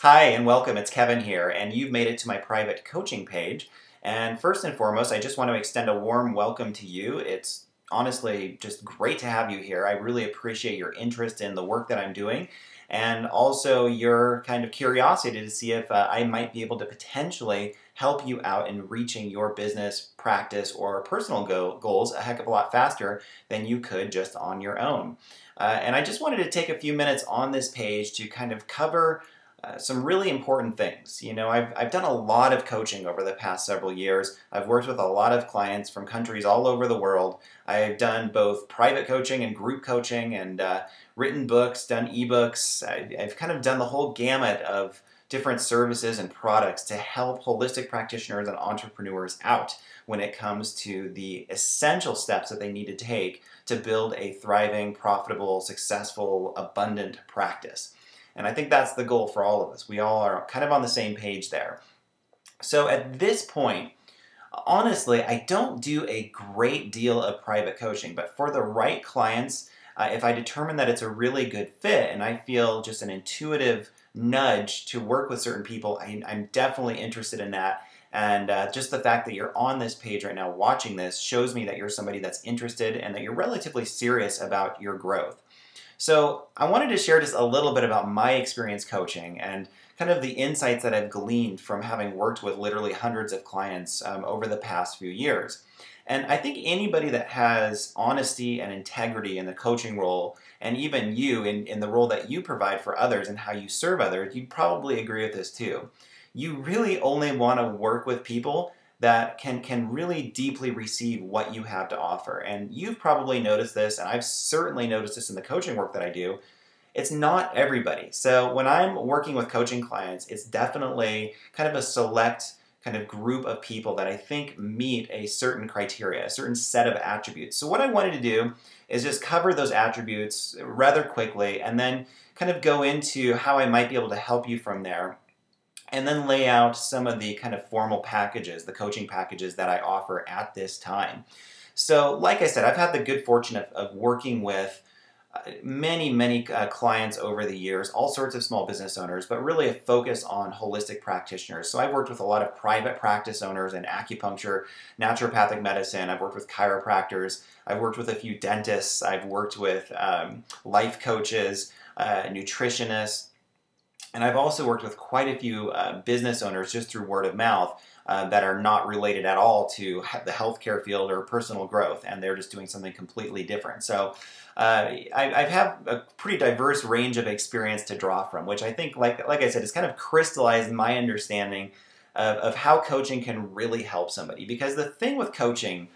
Hi and welcome, it's Kevin here, and you've made it to my private coaching page. And first and foremost, I just want to extend a warm welcome to you. It's honestly just great to have you here. I really appreciate your interest in the work that I'm doing and also your kind of curiosity to see if I might be able to potentially help you out in reaching your business, practice, or personal goals a heck of a lot faster than you could just on your own. And I just wanted to take a few minutes on this page to kind of cover some really important things. You know, I've done a lot of coaching over the past several years. I've worked with a lot of clients from countries all over the world. I've done both private coaching and group coaching and written books, done ebooks. I've kind of done the whole gamut of different services and products to help holistic practitioners and entrepreneurs out when it comes to the essential steps that they need to take to build a thriving, profitable, successful, abundant practice. And I think that's the goal for all of us. We all are kind of on the same page there. So at this point, honestly, I don't do a great deal of private coaching, but for the right clients, if I determine that it's a really good fit and I feel just an intuitive nudge to work with certain people, I'm definitely interested in that. And just the fact that you're on this page right now watching this shows me that you're somebody that's interested and that you're relatively serious about your growth. So I wanted to share just a little bit about my experience coaching and kind of the insights that I've gleaned from having worked with literally hundreds of clients over the past few years. And I think anybody that has honesty and integrity in the coaching role, and even you in the role that you provide for others and how you serve others, you'd probably agree with this too. You really only want to work with people that can really deeply receive what you have to offer. And you've probably noticed this, and I've certainly noticed this in the coaching work that I do. It's not everybody. So when I'm working with coaching clients, it's definitely kind of a select kind of group of people that I think meet a certain criteria, a certain set of attributes. So what I wanted to do is just cover those attributes rather quickly and then kind of go into how I might be able to help you from there, and then lay out some of the kind of formal packages, the coaching packages that I offer at this time. So like I said, I've had the good fortune of working with many clients over the years, all sorts of small business owners, but really a focus on holistic practitioners. So I've worked with a lot of private practice owners in acupuncture, naturopathic medicine. I've worked with chiropractors. I've worked with a few dentists. I've worked with life coaches, nutritionists. And I've also worked with quite a few business owners just through word of mouth that are not related at all to the healthcare field or personal growth, and they're just doing something completely different. So I have a pretty diverse range of experience to draw from, which I think, like I said, has kind of crystallized my understanding of how coaching can really help somebody. Because the thing with coaching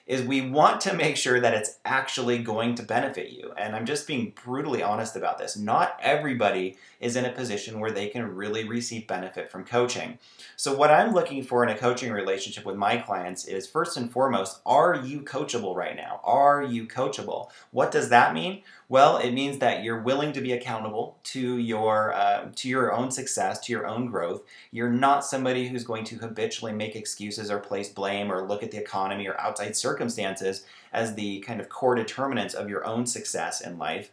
is we want to make sure that it's actually going to benefit you. And I'm just being brutally honest about this. Not everybody is in a position where they can really receive benefit from coaching. So what I'm looking for in a coaching relationship with my clients is, first and foremost, are you coachable right now? Are you coachable? What does that mean? Well, it means that you're willing to be accountable to your own success, to your own growth. You're not somebody who's going to habitually make excuses or place blame or look at the economy or outside circumstances as the kind of core determinants of your own success in life.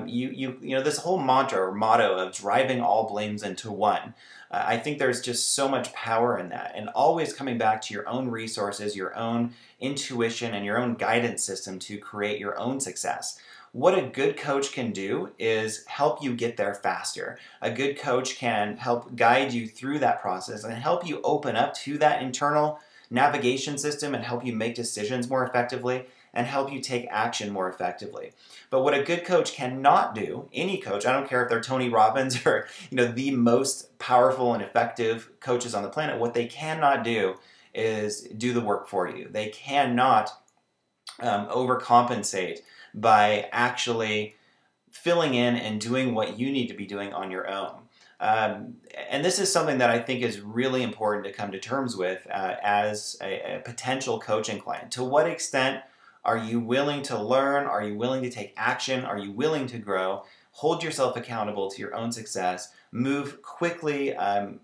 You know, this whole mantra or motto of driving all blames into one. I think there's just so much power in that, and always coming back to your own resources, your own intuition, and your own guidance system to create your own success. What a good coach can do is help you get there faster. A good coach can help guide you through that process and help you open up to that internal navigation system and help you make decisions more effectively and help you take action more effectively. But what a good coach cannot do, any coach, I don't care if they're Tony Robbins or the most powerful and effective coaches on the planet, what they cannot do is do the work for you. They cannot overcompensate by actually filling in and doing what you need to be doing on your own. And this is something that I think is really important to come to terms with as a potential coaching client. To what extent are you willing to learn? Are you willing to take action? Are you willing to grow? Hold yourself accountable to your own success. Move quickly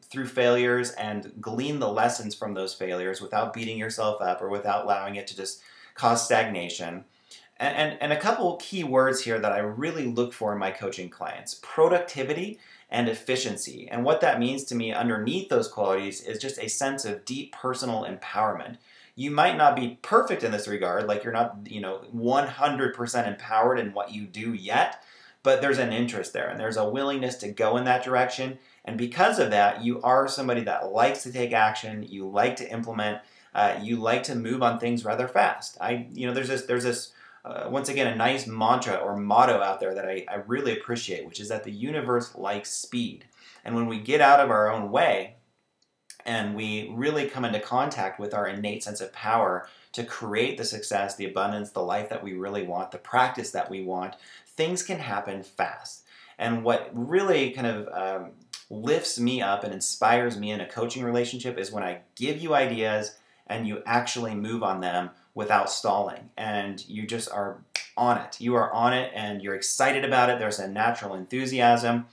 through failures and glean the lessons from those failures without beating yourself up or without allowing it to just cause stagnation. And a couple key words here that I really look for in my coaching clients: productivity and efficiency. And what that means to me underneath those qualities is just a sense of deep personal empowerment. You might not be perfect in this regard, like you're not, 100% empowered in what you do yet, but there's an interest there and there's a willingness to go in that direction. And because of that, you are somebody that likes to take action, you like to implement, you like to move on things rather fast. There's this once again, a nice mantra or motto out there that I really appreciate, which is that the universe likes speed. And when we get out of our own way and we really come into contact with our innate sense of power to create the success, the abundance, the life that we really want, the practice that we want, things can happen fast. And what really kind of lifts me up and inspires me in a coaching relationship is when I give you ideas and you actually move on them without stalling, and you just are on it. You are on it and you're excited about it. There's a natural enthusiasm.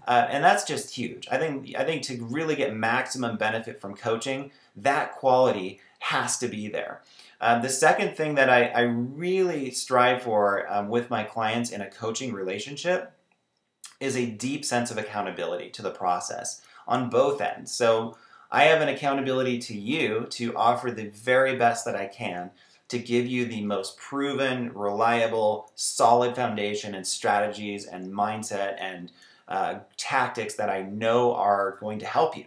And that's just huge. I think to really get maximum benefit from coaching, that quality has to be there. The second thing that I really strive for with my clients in a coaching relationship is a deep sense of accountability to the process on both ends. So I have an accountability to you to offer the very best that I can to give you the most proven, reliable, solid foundation and strategies and mindset and tactics that I know are going to help you.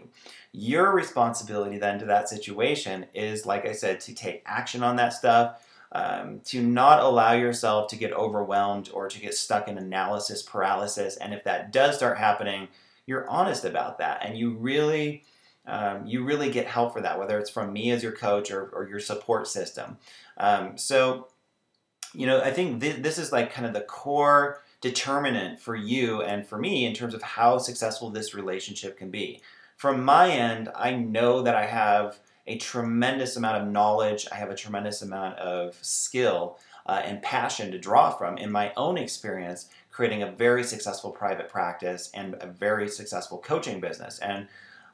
Your responsibility then to that situation is, like I said, to take action on that stuff, to not allow yourself to get overwhelmed or to get stuck in analysis paralysis. And if that does start happening, you're honest about that and you really get help for that, whether it's from me as your coach or your support system. I think this is like kind of the core determinant for you and for me in terms of how successful this relationship can be. From my end, I know that I have a tremendous amount of knowledge, I have a tremendous amount of skill and passion to draw from in my own experience, creating a very successful private practice and a very successful coaching business. And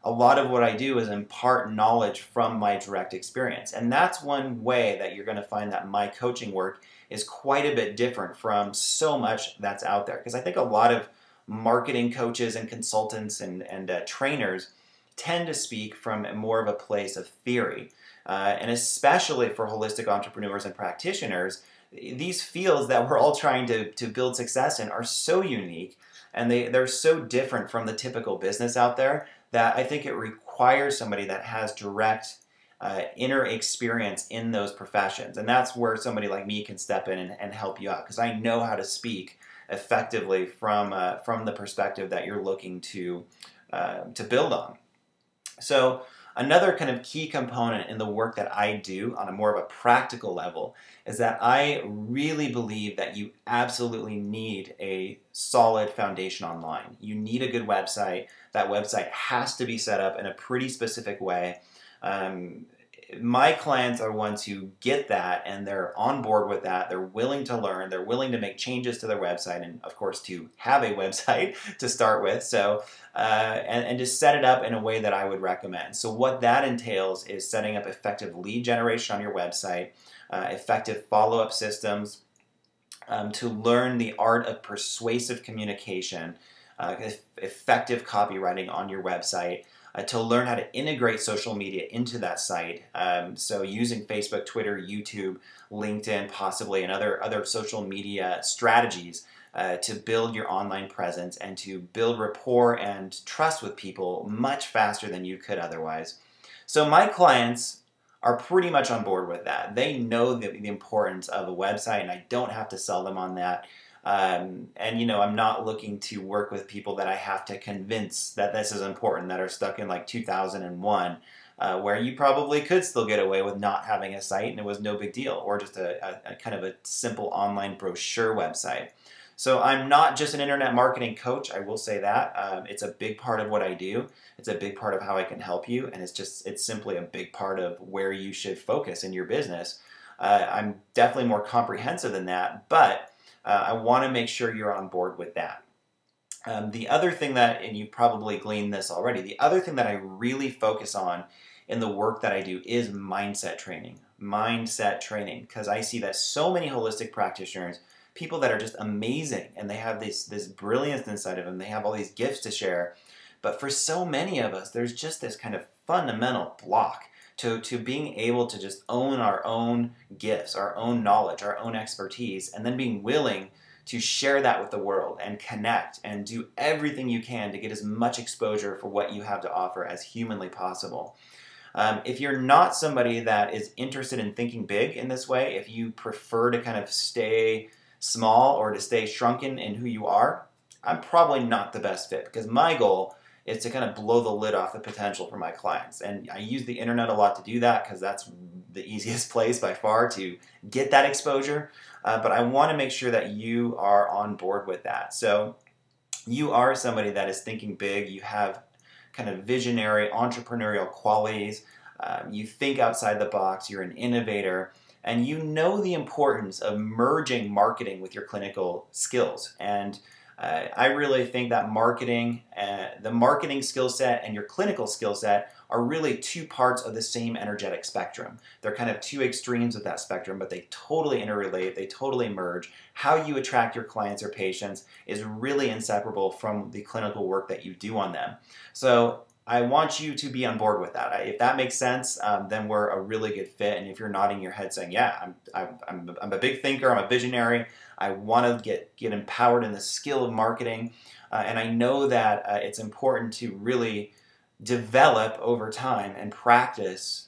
a lot of what I do is impart knowledge from my direct experience. And that's one way that you're going to find that my coaching work is quite a bit different from so much that's out there. Because I think a lot of marketing coaches and consultants and trainers tend to speak from more of a place of theory. And especially for holistic entrepreneurs and practitioners, these fields that we're all trying to build success in are so unique and they're so different from the typical business out there that I think it requires somebody that has direct inner experience in those professions. And that's where somebody like me can step in and help you out, because I know how to speak effectively from the perspective that you're looking to build on. So another kind of key component in the work that I do on a more of a practical level is that I really believe that you absolutely need a solid foundation online. You need a good website. That website has to be set up in a pretty specific way. My clients are ones who get that and they're on board with that. They're willing to learn. They're willing to make changes to their website and, of course, to have a website to start with. So, and just set it up in a way that I would recommend. So what that entails is setting up effective lead generation on your website, effective follow-up systems, to learn the art of persuasive communication, effective copywriting on your website, to learn how to integrate social media into that site. So using Facebook, Twitter, YouTube, LinkedIn, possibly, and other social media strategies to build your online presence and to build rapport and trust with people much faster than you could otherwise. So my clients are pretty much on board with that. They know the importance of a website, and I don't have to sell them on that. And I'm not looking to work with people that I have to convince that this is important, that are stuck in like 2001, where you probably could still get away with not having a site and it was no big deal, or just a kind of a simple online brochure website. So I'm not just an internet marketing coach, I will say that. It's a big part of what I do. It's a big part of how I can help you, and it's simply a big part of where you should focus in your business. I'm definitely more comprehensive than that, but I want to make sure you're on board with that. The other thing and you probably gleaned this already, the other thing that I really focus on in the work that I do is mindset training. mindset training, because I see that so many holistic practitioners, people that are just amazing, and they have this brilliance inside of them, they have all these gifts to share, but for so many of us, there's just this kind of fundamental block to being able to just own our own gifts, our own knowledge, our own expertise, and then being willing to share that with the world and connect and do everything you can to get as much exposure for what you have to offer as humanly possible. If you're not somebody that is interested in thinking big in this way, if you prefer to kind of stay small or to stay shrunken in who you are, I'm probably not the best fit, because my goal is to kind of blow the lid off the potential for my clients. And I use the internet a lot to do that, because that's the easiest place by far to get that exposure. But I want to make sure that you are on board with that. So you are somebody that is thinking big, you have kind of visionary, entrepreneurial qualities, you think outside the box, you're an innovator, and you know the importance of merging marketing with your clinical skills. And I really think that the marketing skill set and your clinical skill set are really two parts of the same energetic spectrum. They're kind of two extremes of that spectrum, but they totally interrelate, they totally merge. How you attract your clients or patients is really inseparable from the clinical work that you do on them. So I want you to be on board with that. If that makes sense, then we're a really good fit. And if you're nodding your head saying, yeah, I'm a big thinker, I'm a visionary, I want to get empowered in the skill of marketing, and I know that it's important to really develop over time and practice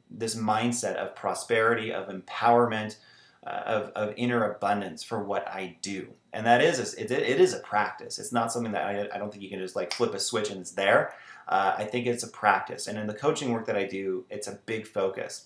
this mindset of prosperity, of empowerment, of inner abundance for what I do. And that is, it is a practice. It's not something that I don't think you can just like flip a switch and it's there. I think it's a practice. And in the coaching work that I do, it's a big focus.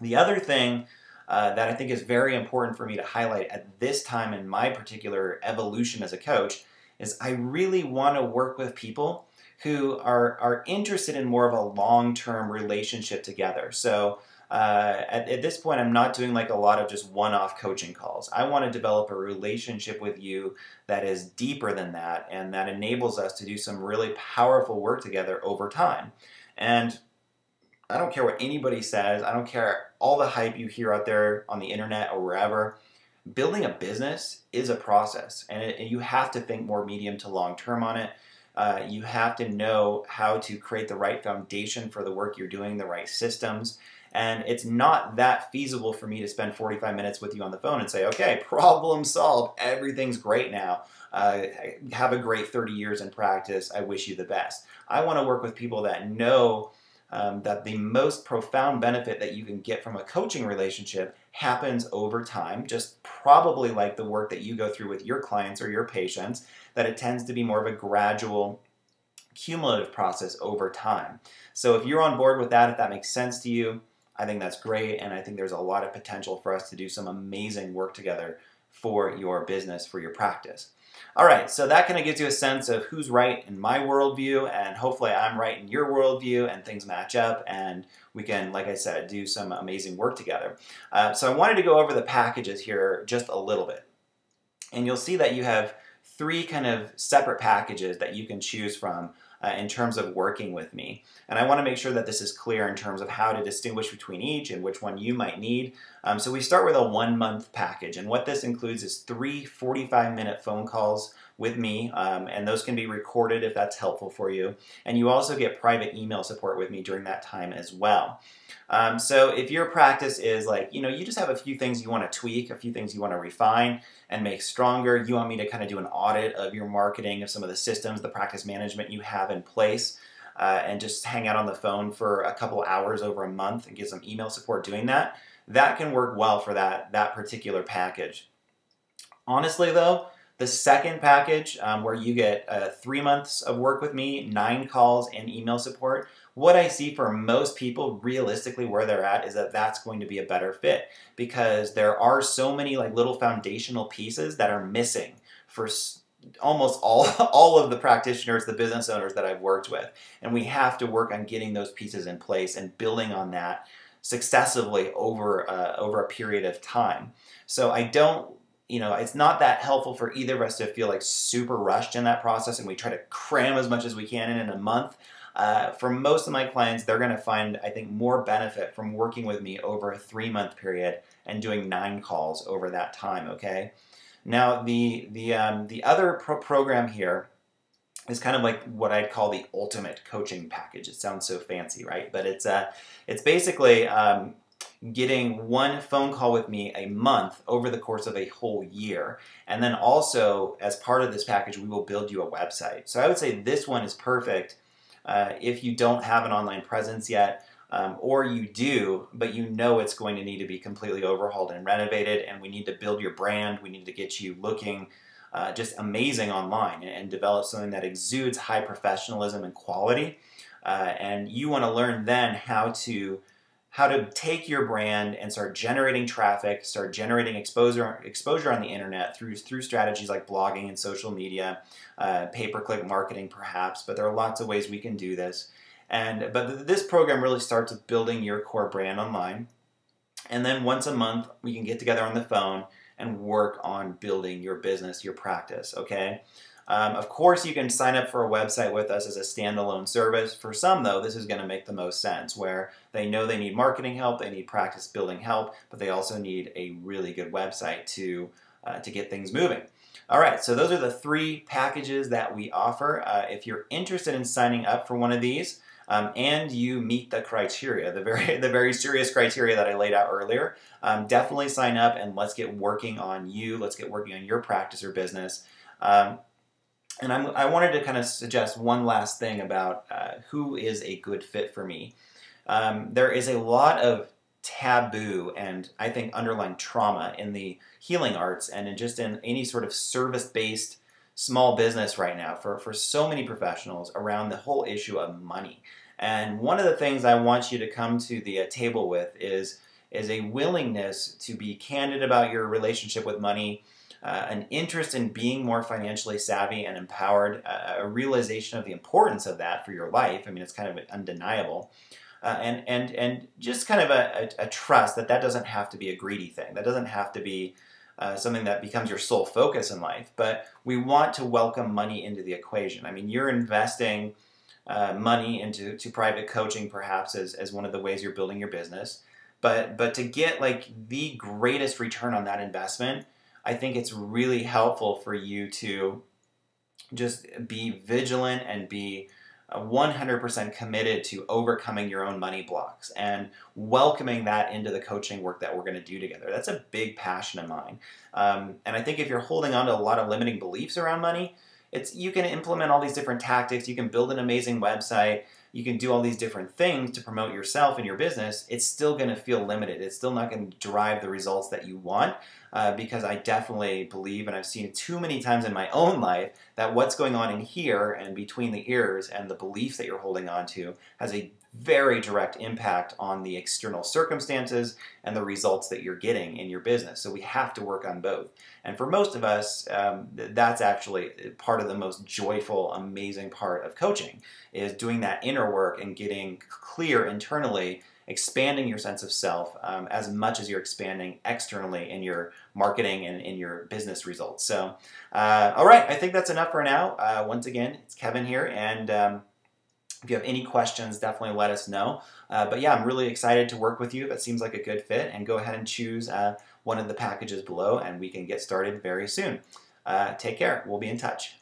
The other thing that I think is very important for me to highlight at this time in my particular evolution as a coach is I really want to work with people who are interested in more of a long-term relationship together. So at this point, I'm not doing like a lot of just one-off coaching calls. I want to develop a relationship with you that is deeper than that, and that enables us to do some really powerful work together over time. And I don't care what anybody says. I don't care all the hype you hear out there on the internet or wherever. Building a business is a process, and you have to think more medium to long term on it. You have to know how to create the right foundation for the work you're doing, the right systems. And it's not that feasible for me to spend 45 minutes with you on the phone and say, okay, problem solved. Everything's great now. Have a great 30 years in practice. I wish you the best. I want to work with people that know that the most profound benefit that you can get from a coaching relationship happens over time, just probably like the work that you go through with your clients or your patients, that it tends to be more of a gradual, cumulative process over time. So if you're on board with that, if that makes sense to you, I think that's great, and I think there's a lot of potential for us to do some amazing work together for your business, for your practice. All right, so that kind of gives you a sense of who's right in my worldview, and hopefully I'm right in your worldview, and things match up, and we can, like I said, do some amazing work together. So I wanted to go over the packages here just a little bit. And you'll see that you have three kind of separate packages that you can choose from in terms of working with me. And I want to make sure that this is clear in terms of how to distinguish between each and which one you might need. So we start with a 1-month package, and what this includes is 3 45-minute phone calls with me, and those can be recorded if that's helpful for you. And you also get private email support with me during that time as well. So if your practice is like, you just have a few things you want to tweak, a few things you want to refine and make stronger, you want me to kind of do an audit of your marketing, of some of the systems, the practice management you have in place, and just hang out on the phone for a couple hours over a month and get some email support doing that, that can work well for that particular package. Honestly though, the second package, where you get 3 months of work with me, 9 calls, and email support, what I see for most people, realistically where they're at, is that that's going to be a better fit, because there are so many like little foundational pieces that are missing for almost all of the practitioners, the business owners that I've worked with. And we have to work on getting those pieces in place and building on that successively over a period of time. So I don't it's not that helpful for either of us to feel like super rushed in that process and we try to cram as much as we can in a month. For most of my clients, they're going to find, I think, more benefit from working with me over a 3-month period and doing 9 calls over that time, okay? Now, the other program here is kind of like what I'd call the ultimate coaching package. It sounds so fancy, right? But it's basically getting 1 phone call with me a month over the course of a whole year. And then also, as part of this package, we will build you a website. So I would say this one is perfect if you don't have an online presence yet, or you do, but you know it's going to need to be completely overhauled and renovated, and we need to build your brand. We need to get you looking just amazing online and develop something that exudes high professionalism and quality. And you want to learn then how to take your brand and start generating traffic, start generating exposure on the internet through strategies like blogging and social media, pay-per-click marketing perhaps, but there are lots of ways we can do this. But this program really starts with building your core brand online. And then once a month, we can get together on the phone and work on building your business, your practice, okay? Of course, you can sign up for a website with us as a standalone service. For some, though, this is going to make the most sense, where they know they need marketing help, they need practice building help, but they also need a really good website to get things moving. All right, so those are the 3 packages that we offer. If you're interested in signing up for one of these, and you meet the criteria, the very serious criteria that I laid out earlier, definitely sign up and let's get working on you. Let's get working on your practice or business. And I wanted to kind of suggest one last thing about who is a good fit for me. There is a lot of taboo and I think underlying trauma in the healing arts and in any sort of service-based small business right now for so many professionals around the whole issue of money. And one of the things I want you to come to the table with is a willingness to be candid about your relationship with money, an interest in being more financially savvy and empowered, a realization of the importance of that for your life. I mean, it's kind of undeniable. And just kind of a trust that doesn't have to be a greedy thing. That doesn't have to be something that becomes your sole focus in life. But we want to welcome money into the equation. I mean, you're investing money into private coaching perhaps as one of the ways you're building your business. But to get like the greatest return on that investment, I think it's really helpful for you to just be vigilant and be 100% committed to overcoming your own money blocks and welcoming that into the coaching work that we're going to do together. That's a big passion of mine. And I think if you're holding on to a lot of limiting beliefs around money, you can implement all these different tactics. You can build an amazing website. You can do all these different things to promote yourself and your business. It's still going to feel limited. It's still not going to drive the results that you want because I definitely believe, and I've seen it too many times in my own life, that what's going on in here and between the ears and the beliefs that you're holding on to has a very direct impact on the external circumstances and the results that you're getting in your business. So we have to work on both. And for most of us, that's actually part of the most joyful, amazing part of coaching, is doing that inner work and getting clear internally, expanding your sense of self as much as you're expanding externally in your marketing and in your business results. So, all right, I think that's enough for now. Once again, it's Kevin here, and if you have any questions, definitely let us know. But yeah, I'm really excited to work with you if it seems like a good fit, and go ahead and choose one of the packages below and we can get started very soon. Take care. We'll be in touch.